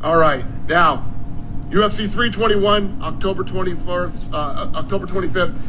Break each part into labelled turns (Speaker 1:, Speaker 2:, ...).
Speaker 1: All right, now, UFC 321, October 25th,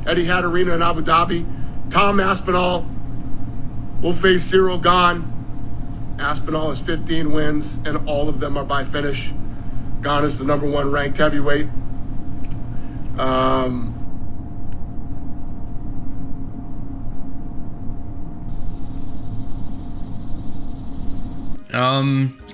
Speaker 1: Etihad Arena in Abu Dhabi. Tom Aspinall will face Cyril Gane. Aspinall has 15 wins, and all of them are by finish. Gane is the #1 ranked heavyweight.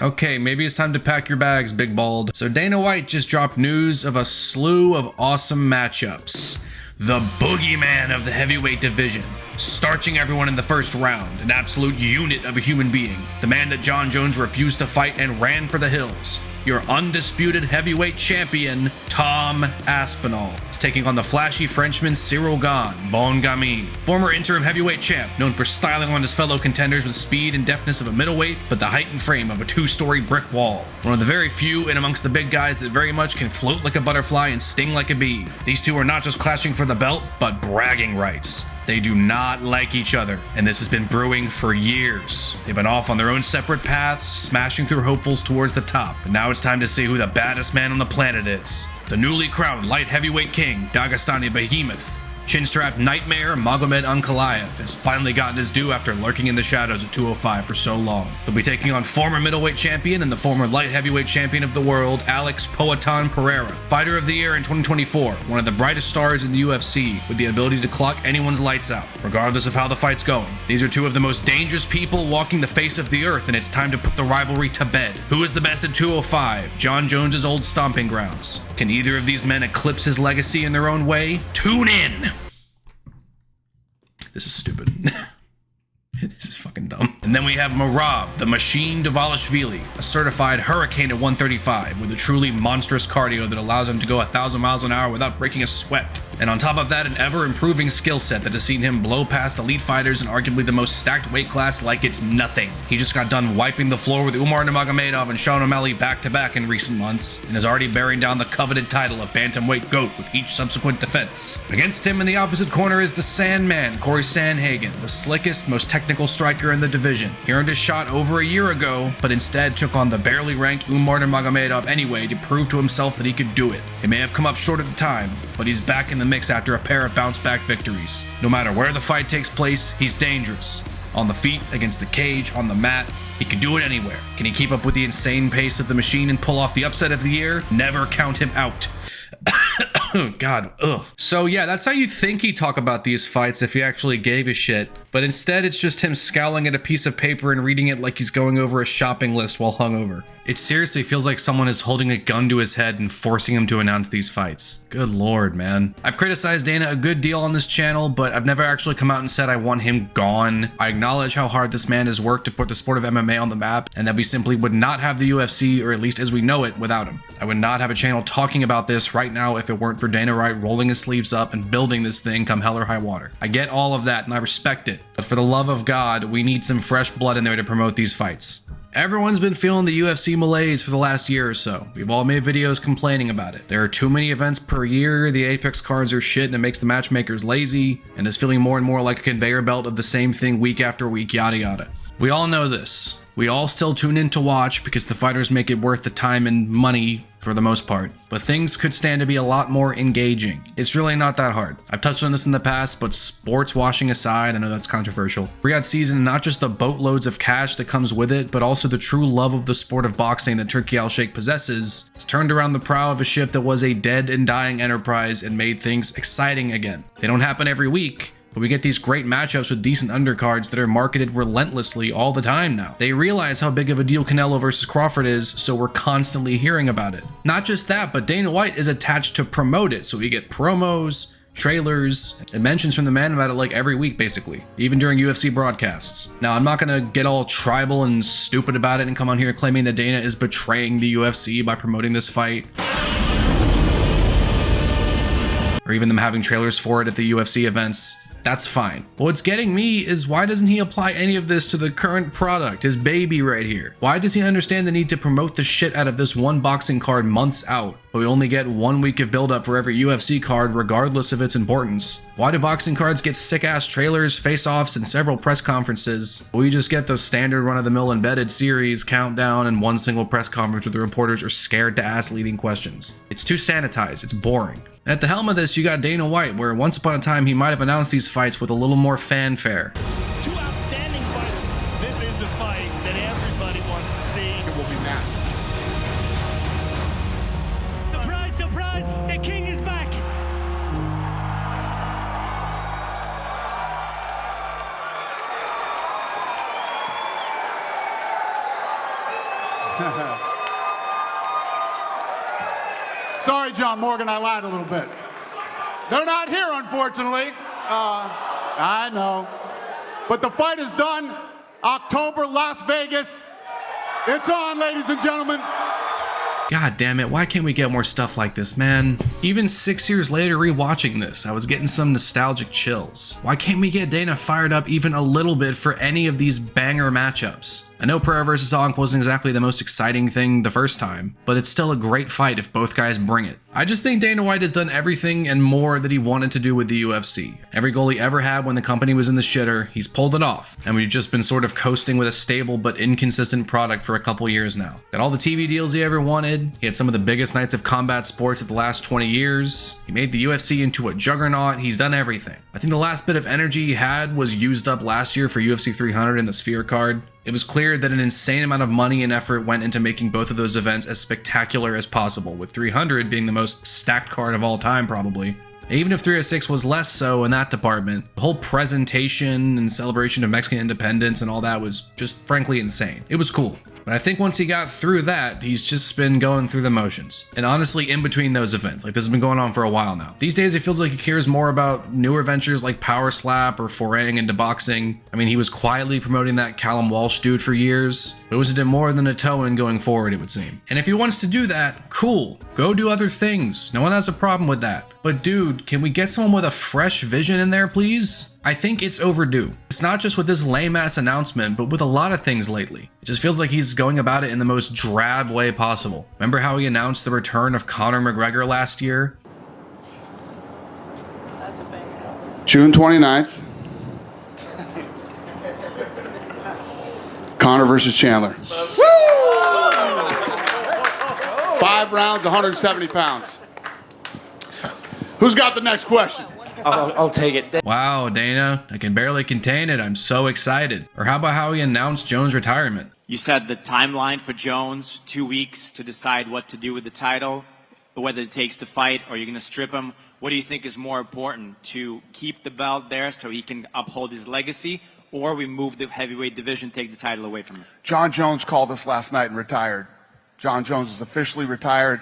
Speaker 2: Okay, maybe it's time to pack your bags, Big Bald. So Dana White just dropped news of a slew of awesome matchups. The boogeyman of the heavyweight division, starching everyone in the first round, an absolute unit of a human being, the man that John Jones refused to fight and ran for the hills. Your undisputed heavyweight champion, Tom Aspinall, is taking on the flashy Frenchman Cyril Gane, Bon Gamin, former interim heavyweight champ, known for styling on his fellow contenders with speed and deftness of a middleweight, but the height and frame of a 2-story brick wall. One of the very few in amongst the big guys that very much can float like a butterfly and sting like a bee. These two are not just clashing for the belt, but bragging rights. They do not like each other, and this has been brewing for years. They've been off on their own separate paths, smashing through hopefuls towards the top, but now it's time to see who the baddest man on the planet is. The newly crowned light heavyweight king, Dagestani behemoth, chin-strapped nightmare Magomed Ankalaev has finally gotten his due after lurking in the shadows at 205 for so long. He'll be taking on former middleweight champion and the former light heavyweight champion of the world, Alex Poatan Pereira, fighter of the year in 2024, one of the brightest stars in the UFC, with the ability to clock anyone's lights out, regardless of how the fight's going. These are two of the most dangerous people walking the face of the earth, and it's time to put the rivalry to bed. Who is the best at 205? John Jones's old stomping grounds. Can either of these men eclipse his legacy in their own way? Tune in! This is stupid. This is fucking dumb. And then we have Merab, the machine Dvalishvili, a certified hurricane at 135 with a truly monstrous cardio that allows him to go 1,000 miles an hour without breaking a sweat. And on top of that, an ever-improving skill set that has seen him blow past elite fighters in arguably the most stacked weight class like it's nothing. He just got done wiping the floor with Umar Nurmagomedov and Sean O'Malley back-to-back in recent months, and is already bearing down the coveted title of bantamweight GOAT with each subsequent defense. Against him in the opposite corner is the Sandman, Corey Sandhagen, the slickest, most technical striker in the division. He earned his shot over a year ago, but instead took on the barely ranked Umar Nurmagomedov anyway to prove to himself that he could do it. It may have come up short at the time, but he's back in the mix after a pair of bounce-back victories. No matter where the fight takes place, he's dangerous. On the feet, against the cage, on the mat, he can do it anywhere. Can he keep up with the insane pace of the machine and pull off the upset of the year? Never count him out. God, ugh. So yeah, that's how you think he'd talk about these fights if he actually gave a shit. But instead, it's just him scowling at a piece of paper and reading it like he's going over a shopping list while hungover. It seriously feels like someone is holding a gun to his head and forcing him to announce these fights. Good lord, man. I've criticized Dana a good deal on this channel, but I've never actually come out and said I want him gone. I acknowledge how hard this man has worked to put the sport of MMA on the map, and that we simply would not have the UFC, or at least as we know it, without him. I would not have a channel talking about this right now if it weren't for Dana White rolling his sleeves up and building this thing come hell or high water. I get all of that and I respect it, but for the love of God, we need some fresh blood in there to promote these fights. Everyone's been feeling the UFC malaise for the last year or so. We've all made videos complaining about it. There are too many events per year, the Apex cards are shit and it makes the matchmakers lazy, and it's feeling more and more like a conveyor belt of the same thing week after week, yada yada. We all know this. We all still tune in to watch because the fighters make it worth the time and money for the most part. But things could stand to be a lot more engaging. It's really not that hard. I've touched on this in the past, but sports washing aside, I know that's controversial. Riyadh season, not just the boatloads of cash that comes with it, but also the true love of the sport of boxing that Turki Al-Sheikh possesses, has turned around the prow of a ship that was a dead and dying enterprise and made things exciting again. They don't happen every week, but we get these great matchups with decent undercards that are marketed relentlessly all the time now. They realize how big of a deal Canelo versus Crawford is, so we're constantly hearing about it. Not just that, but Dana White is attached to promote it, so we get promos, trailers, and mentions from the man about it like every week basically, even during UFC broadcasts. Now, I'm not gonna get all tribal and stupid about it and come on here claiming that Dana is betraying the UFC by promoting this fight, or even them having trailers for it at the UFC events. That's fine. But what's getting me is, why doesn't he apply any of this to the current product, his baby right here? Why does he understand the need to promote the shit out of this one boxing card months out? but we only get 1 week of build-up for every UFC card regardless of its importance? Why do boxing cards get sick-ass trailers, face-offs, and several press conferences? We just get those standard run-of-the-mill embedded series, countdown, and one single press conference where the reporters are scared to ask leading questions. It's too sanitized, it's boring. And at the helm of this, you got Dana White, where once upon a time he might have announced these fights with a little more fanfare.
Speaker 3: Two outstanding fights. This is a fight that everybody wants to see.
Speaker 1: It will be massive.
Speaker 3: Surprise, surprise, the king is back.
Speaker 4: Sorry, John Morgan, I lied a little bit. They're not here, unfortunately. I know. But the fight is done. October, Las Vegas. It's on, ladies and gentlemen.
Speaker 2: God damn it, why can't we get more stuff like this, man? Even 6 years later rewatching this, I was getting some nostalgic chills. Why can't we get Dana fired up even a little bit for any of these banger matchups? I know Pereira vs. Ankh wasn't exactly the most exciting thing the first time, but it's still a great fight if both guys bring it. I just think Dana White has done everything and more that he wanted to do with the UFC. Every goal he ever had when the company was in the shitter, he's pulled it off, and we've just been sort of coasting with a stable but inconsistent product for a couple years now. Got all the TV deals he ever wanted, he had some of the biggest nights of combat sports of the last 20 years, he made the UFC into a juggernaut, he's done everything. I think the last bit of energy he had was used up last year for UFC 300 and the Sphere card. It was clear that an insane amount of money and effort went into making both of those events as spectacular as possible, with 300 being the most stacked card of all time probably. Even if 306 was less so in that department, the whole presentation and celebration of Mexican independence and all that was just frankly insane. It was cool. But I think once he got through that, he's just been going through the motions. And honestly, in between those events, like this has been going on for a while now. These days, it feels like he cares more about newer ventures like Power Slap or foraying into boxing. I mean, he was quietly promoting that Callum Walsh dude for years, but it was to more than a toe in going forward, it would seem. And if he wants to do that, cool. Go do other things. No one has a problem with that. But dude, can we get someone with a fresh vision in there, please? I think it's overdue. It's not just with this lame-ass announcement, but with a lot of things lately. It just feels like he's going about it in the most drab way possible. Remember how he announced the return of Conor McGregor last year?
Speaker 4: June 29th. Conor versus Chandler. 5 rounds, 170 pounds. Who's got the next question?
Speaker 5: I'll take it.
Speaker 2: Wow, Dana, I can barely contain it. I'm so excited. Or how about how he announced Jones' retirement?
Speaker 5: You said the timeline for Jones, 2 weeks to decide what to do with the title, whether it takes the fight or you're going to strip him. What do you think is more important, to keep the belt there so he can uphold his legacy, or we move the heavyweight division, take the title away from him?
Speaker 4: John Jones called us last night and retired. John Jones is officially retired.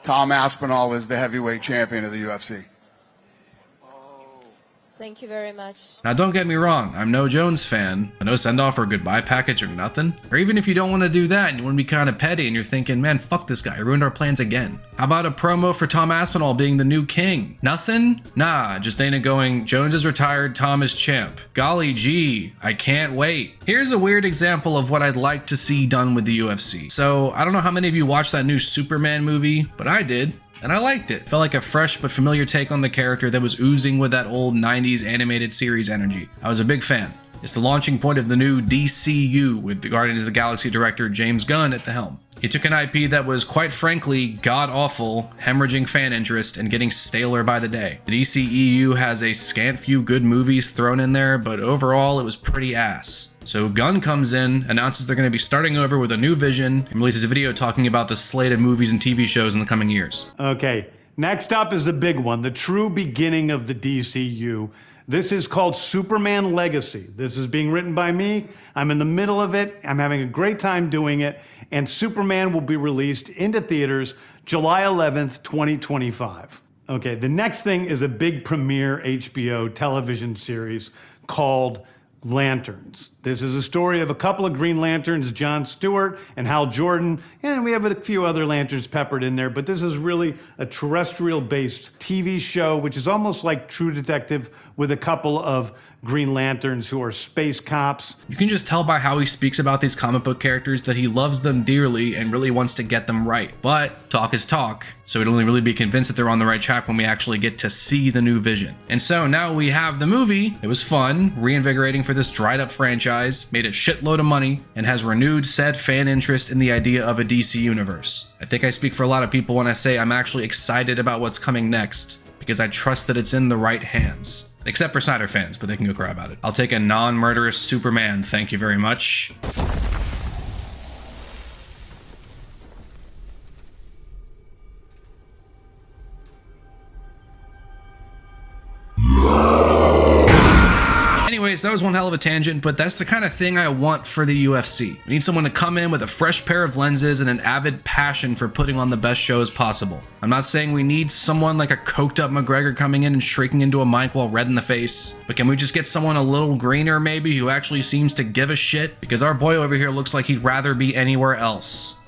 Speaker 4: Tom Aspinall is the heavyweight champion of the UFC.
Speaker 6: Thank you very much.
Speaker 2: Now don't get me wrong, I'm no Jones fan, but no send-off or goodbye package or nothing. Or even if you don't want to do that and you want to be kind of petty and you're thinking, man, fuck this guy, he ruined our plans again. How about a promo for Tom Aspinall being the new king? Nothing? Nah, just Dana going, Jones is retired, Tom is champ. Golly gee, I can't wait. Here's a weird example of what I'd like to see done with the UFC. So, I don't know how many of you watched that new Superman movie, but I did. And I liked it. Felt like a fresh but familiar take on the character that was oozing with that old 90s animated series energy. I was a big fan. It's the launching point of the new DCEU with the Guardians of the Galaxy director James Gunn at the helm. He took an IP that was quite frankly god-awful, hemorrhaging fan interest and getting staler by the day. The DCEU has a scant few good movies thrown in there, but overall it was pretty ass. So Gunn comes in, announces they're going to be starting over with a new vision, and releases a video talking about the slate of movies and TV shows in the coming years.
Speaker 7: Okay, next up is the big one, the true beginning of the DCU. This is called Superman Legacy. This is being written by me. I'm in the middle of it. I'm having a great time doing it. And Superman will be released into theaters July 11th, 2025. Okay, the next thing is a big premiere HBO television series called Lanterns. This is a story of a couple of Green Lanterns, John Stewart and Hal Jordan, and we have a few other Lanterns peppered in there, but this is really a terrestrial-based TV show, which is almost like True Detective with a couple of Green Lanterns who are space cops.
Speaker 2: You can just tell by how he speaks about these comic book characters that he loves them dearly and really wants to get them right. But talk is talk, so we'd only really be convinced that they're on the right track when we actually get to see the new Vision. And so now we have the movie. It was fun, reinvigorating for this dried up franchise, made a shitload of money, and has renewed said fan interest in the idea of a DC universe. I think I speak for a lot of people when I say I'm actually excited about what's coming next, because I trust that it's in the right hands. Except for Snyder fans, but they can go cry about it. I'll take a non-murderous Superman, thank you very much. Anyways, that was one hell of a tangent, but that's the kind of thing I want for the UFC. We need someone to come in with a fresh pair of lenses and an avid passion for putting on the best shows possible. I'm not saying we need someone like a coked up McGregor coming in and shrieking into a mic while red in the face, but can we just get someone a little greener maybe who actually seems to give a shit? Because our boy over here looks like he'd rather be anywhere else.